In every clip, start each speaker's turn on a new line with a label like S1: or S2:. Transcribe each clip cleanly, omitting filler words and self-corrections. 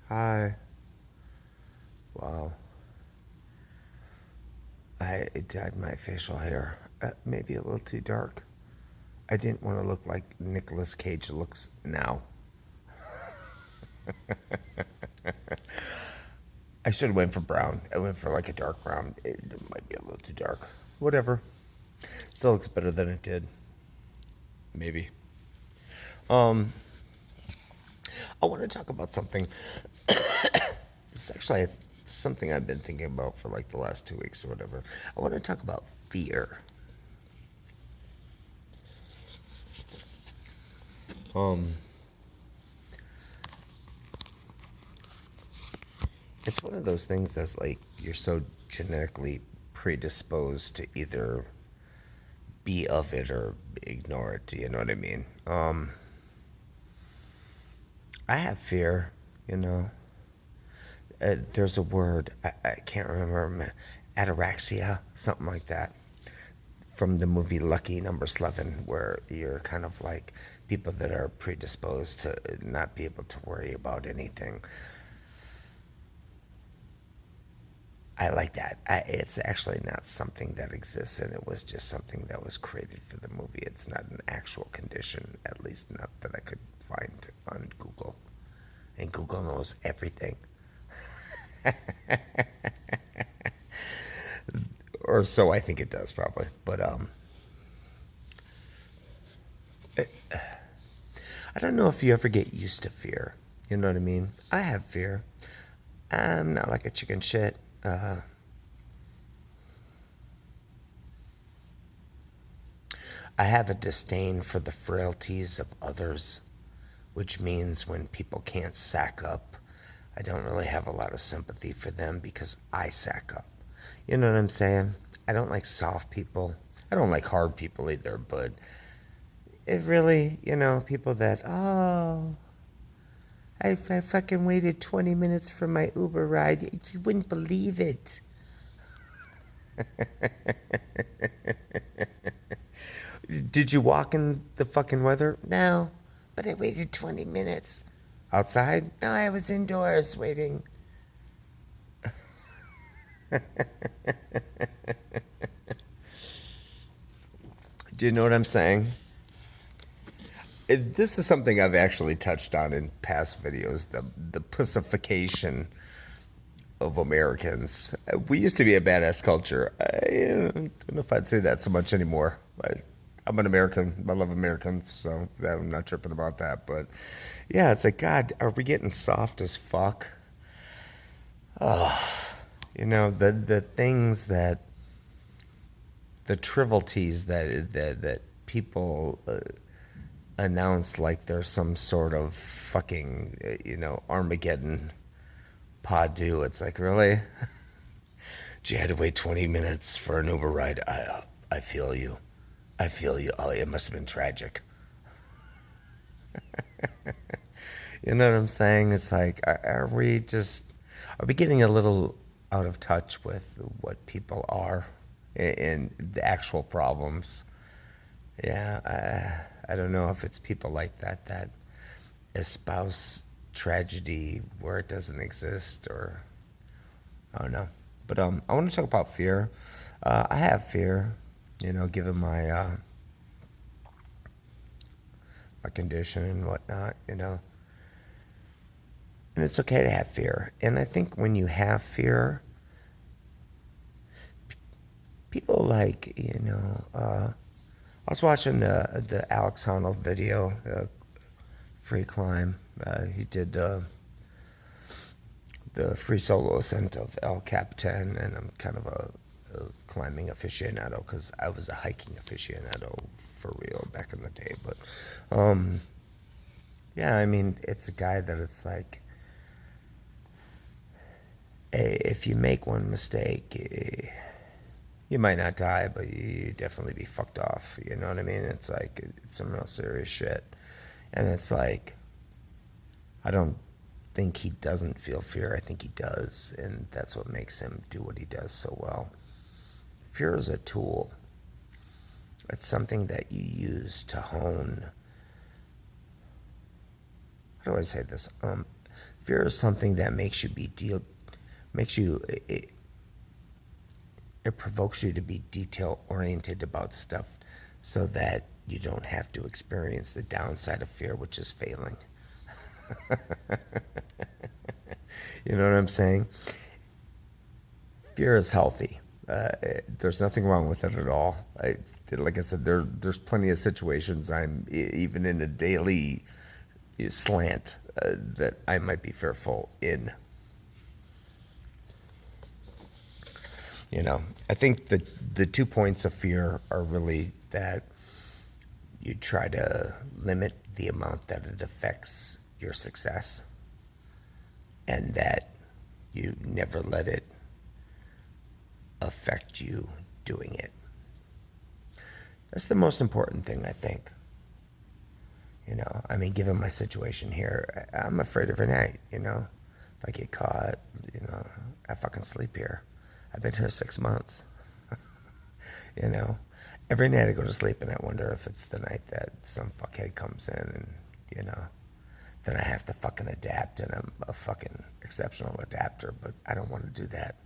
S1: Hi. Wow. I dyed my facial hair. Maybe a little too dark. I didn't want to look like Nicolas Cage looks now. I should have went for brown. I went for like a dark brown. It might be a little too dark. Whatever. Still looks better than it did. Maybe. Um, I want to talk about something. It's actually something I've been thinking about for like the last 2 weeks or whatever. I want to talk about fear. Um, it's one of those things that's like you're so genetically predisposed to either be of it or ignore it. You know what I mean? I have fear. You know, there's a word I can't remember, ataraxia, something like that, from the movie Lucky Number 11, where you're kind of like people that are predisposed to not be able to worry about anything. I like that. It's actually not something that exists, and it was just something that was created for the movie. It's not an actual condition, at least not that I could find on Google. And Google knows everything. Or so I think it does, probably. But I don't know if you ever get used to fear. You know what I mean? I have fear. I'm not like a chicken shit. I have a disdain for the frailties of others, which means when people can't sack up, I don't really have a lot of sympathy for them because I sack up. You know what I'm saying? I don't like soft people. I don't like hard people either, but it really, people that, oh, I fucking waited 20 minutes for my Uber ride. You wouldn't believe it. Did you walk in the fucking weather? No, but I waited 20 minutes. Outside? No, I was indoors waiting. Do you know what I'm saying? This is something I've actually touched on in past videos, the pussification of Americans. We used to be a badass culture. I don't know if I'd say that so much anymore. I'm an American. I love Americans, so I'm not tripping about that. But yeah, it's like, God, are we getting soft as fuck? Oh, the things the trivialities that people announce like there's some sort of fucking Armageddon pod do. It's like, really? You had to wait 20 minutes for an Uber ride. I feel you. I feel you. Oh, it must have been tragic. You know what I'm saying? It's like, are we getting a little out of touch with what people are and the actual problems? Yeah, I don't know if it's people like that espouse tragedy where it doesn't exist, or I don't know. But I want to talk about fear. I have fear, given my condition and whatnot, and it's okay to have fear. And I think when you have fear, people like, I was watching the Alex Honnold video, Free Climb. He did the free solo ascent of El Capitan, and I'm kind of a climbing aficionado because I was a hiking aficionado for real back in the day. But yeah, I mean, it's a guy that it's like, if you make one mistake, you might not die, but you definitely be fucked off. You know what I mean? It's like, it's some real serious shit. And it's like, I don't think he doesn't feel fear. I think he does, and that's what makes him do what he does so well. Fear is a tool. It's something that you use to hone. How do I say this? Fear is something that makes you, it provokes you to be detail oriented about stuff so that you don't have to experience the downside of fear, which is failing. You know what I'm saying? Fear is healthy. There's nothing wrong with it at all. Like I said, there's plenty of situations I'm even in a daily slant that I might be fearful in. I think the 2 points of fear are really that you try to limit the amount that it affects your success, and that you never let it affect you doing it. That's the most important thing, I think. I mean, given my situation here, I'm afraid every night, if I get caught, I fucking sleep here. I've been here 6 months. you know, every night I go to sleep and I wonder if it's the night that some fuckhead comes in and, then I have to fucking adapt, and I'm a fucking exceptional adapter, but I don't want to do that,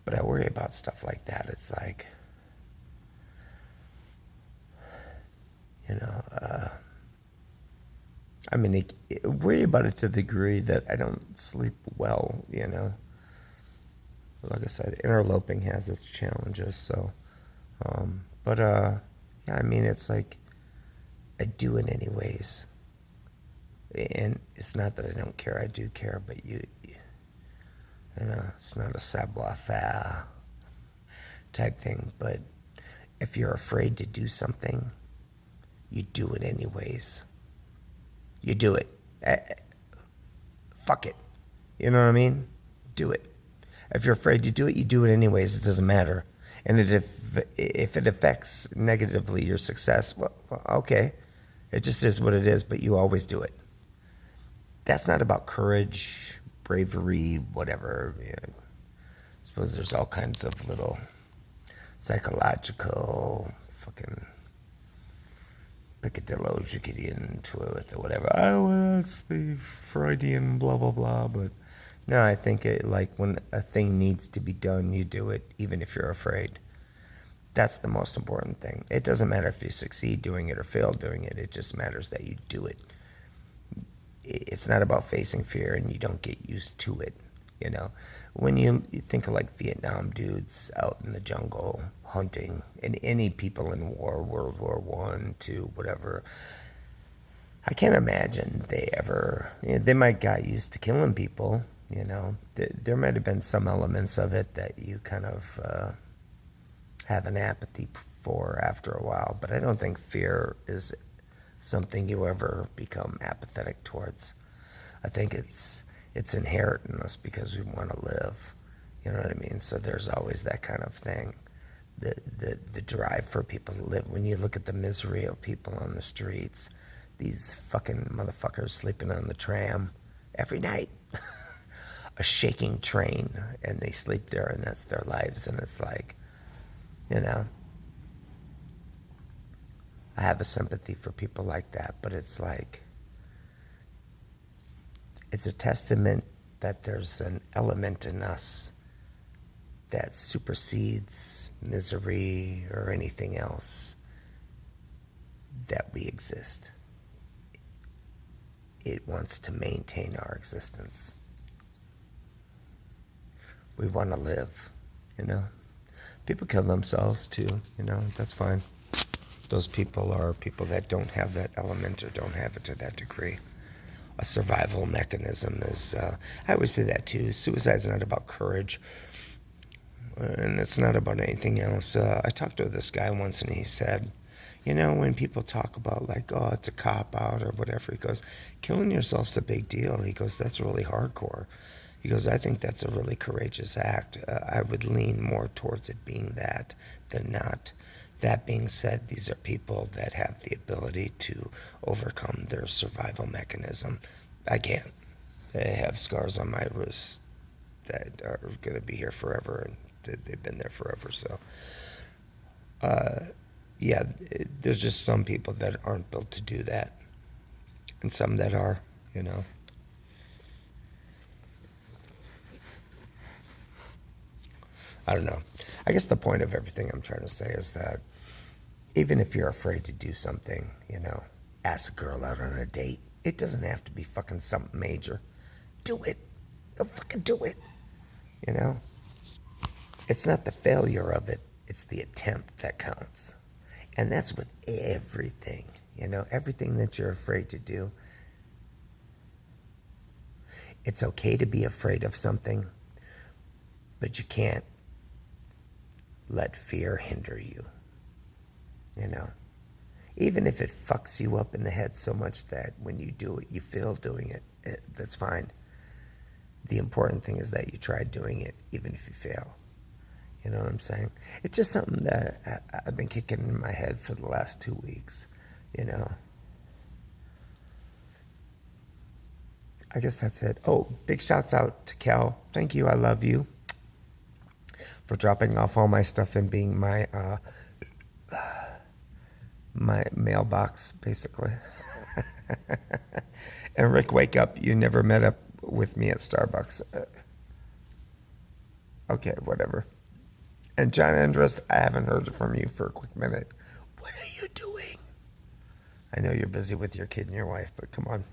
S1: But I worry about stuff like that. It's like, I mean, worry about it to the degree that I don't sleep well, Like I said, interloping has its challenges, so, yeah, I mean, it's like, I do it anyways. And it's not that I don't care, I do care, but it's not a savoir-faire type thing, but if you're afraid to do something, you do it anyways. You do it. Fuck it. You know what I mean? Do it. If you're afraid to do it, you do it anyways. It doesn't matter. And if it affects negatively your success, well, okay. It just is what it is, but you always do it. That's not about courage, bravery, whatever. I suppose there's all kinds of little psychological fucking picadillos you get into it with or whatever. Oh, well, that's the Freudian blah, blah, blah. But no, I think like when a thing needs to be done, you do it, even if you're afraid. That's the most important thing. It doesn't matter if you succeed doing it or fail doing it. It just matters that you do it. It's not about facing fear and you don't get used to it. When you think of like Vietnam dudes out in the jungle hunting, and any people in war, World War I, II, whatever, I can't imagine they might got used to killing people. There might have been some elements of it that you kind of have an apathy for after a while, but I don't think fear is something you ever become apathetic towards. I think it's inherent in us because we want to live. You know what I mean? So there's always that kind of thing. The drive for people to live. When you look at the misery of people on the streets, these fucking motherfuckers sleeping on the tram every night. A shaking train, and they sleep there, and that's their lives. And it's like, I have a sympathy for people like that, but it's like, it's a testament that there's an element in us that supersedes misery or anything else that we exist. It wants to maintain our existence. We want to live, People kill themselves too, that's fine. Those people are people that don't have that element or don't have it to that degree. A survival mechanism is, I always say that too, suicide's not about courage, and it's not about anything else. I talked to this guy once and he said, when people talk about like, oh, it's a cop-out or whatever, he goes, killing yourself's a big deal. He goes, that's really hardcore. He goes, I think that's a really courageous act. I would lean more towards it being that than not. That being said, these are people that have the ability to overcome their survival mechanism. I can't. I have scars on my wrist that are going to be here forever, and they've been there forever. So, yeah, there's just some people that aren't built to do that, and some that are. you know? I don't know. I guess the point of everything I'm trying to say is that even if you're afraid to do something, ask a girl out on a date. It doesn't have to be fucking something major. Do it. No, fucking do it. You know? It's not the failure of it, it's the attempt that counts. And that's with everything, everything that you're afraid to do. It's okay to be afraid of something, but you can't let fear hinder you, you know? Even if it fucks you up in the head so much that when you do it, you feel doing it, that's fine. The important thing is that you try doing it, even if you fail. You know what I'm saying? It's just something that I've been kicking in my head for the last 2 weeks, I guess that's it. Oh, big shouts out to Cal. Thank you. I love you for dropping off all my stuff and being my mailbox, basically. And Rick, wake up. You never met up with me at Starbucks. Okay, whatever. And John Andrus, I haven't heard from you for a quick minute. What are you doing? I know you're busy with your kid and your wife, but come on.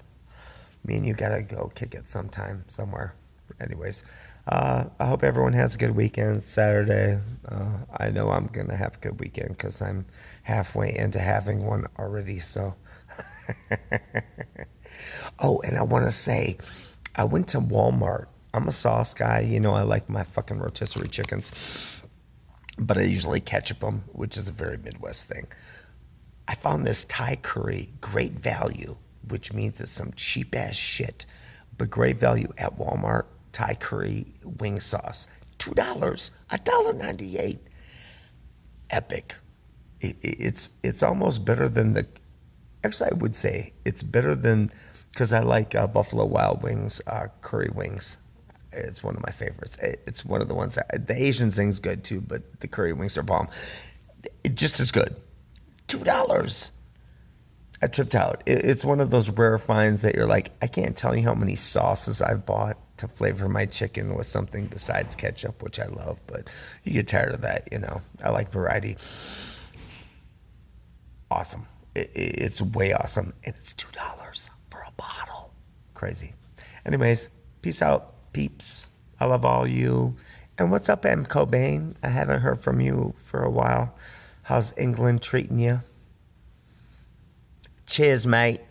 S1: Me and you gotta go kick it sometime, somewhere. Anyways, I hope everyone has a good weekend. Saturday, I know I'm gonna have a good weekend because I'm halfway into having one already. So, oh, and I want to say, I went to Walmart. I'm a sauce guy, I like my fucking rotisserie chickens, but I usually ketchup them, which is a very Midwest thing. I found this Thai curry, great value, which means it's some cheap ass shit, but great value at Walmart. Thai curry wing sauce, $2, $1.98. Epic. It's almost better than the. Actually, I would say it's better than, because I like Buffalo Wild Wings curry wings. It's one of my favorites. It's one of the ones the Asian thing's good too, but the curry wings are bomb. It just as good. $2. I tripped out. It's one of those rare finds that you're like, I can't tell you how many sauces I've bought to flavor my chicken with something besides ketchup, which I love, but you get tired of that, I like variety. Awesome. It's way awesome. And it's $2 for a bottle. Crazy. Anyways, peace out, peeps. I love all you. And what's up, M. Cobain? I haven't heard from you for a while. How's England treating you? Cheers, mate.